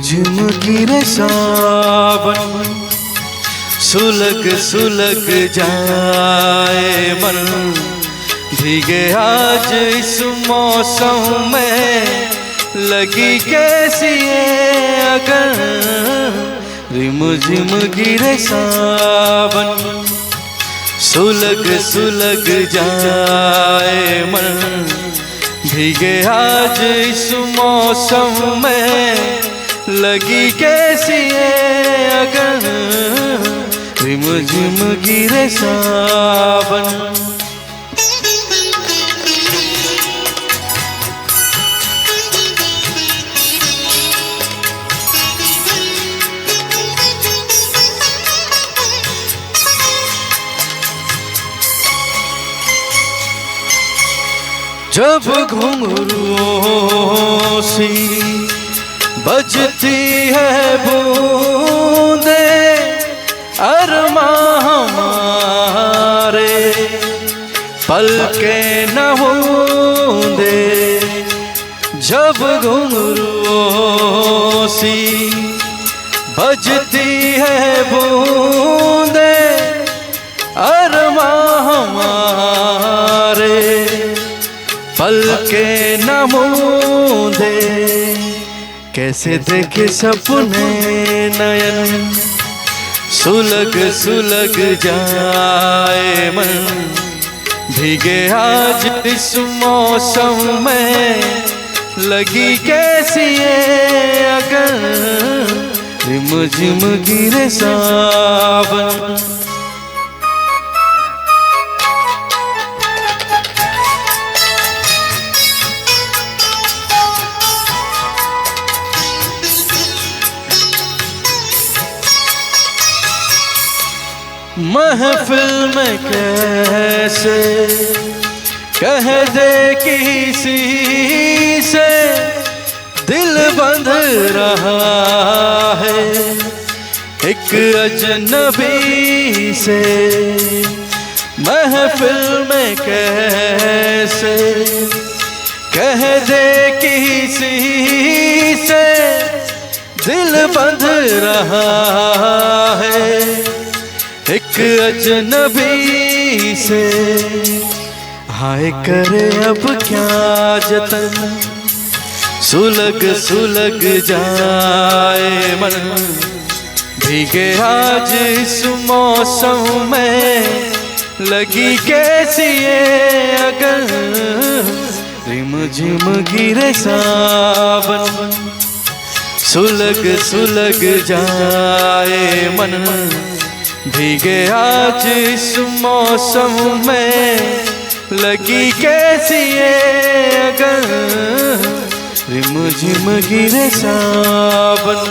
झिम गिरे सावन, सुलग सुलग जाए मन, भीगे आज इस मौसम में लगी कैसी है अगर। रिम झिम गिरे सावन, सुलग सुलग जाए मन, भीगे आज इस मौसम में लगी कैसी है अगर। रिम झिम गिरे सावन। जब घुंघरूओं सी बजती है बूंदे, अरमां हमारे पलके न होंदे। जब घुंघरूओं सी बजती है बूंदे, अरमां हमारे पलके न मूंदे। कैसे देखे सपने नयन, सुलग सुलग जाए मन, भीगे आज इस मौसम में लगी कैसी है अगर। रिम झिम गिरे सावन। महफिल में कैसे कह दे किसी से, दिल बंध रहा है एक अजनबी से। महफिल में कैसे कह दे किसी से, दिल बंध रहा है एक अजनबी से। हाय करे अब क्या जतन, सुलग सुलग जाए मन, भीगे आज इस मौसम में लगी कैसी है अगर। रिम झिम गिरे सावन, सुलग सुलग जाए मन, भीगे आज इस मौसम में लगी कैसी है अगर। रिम झिम गिरे सावन।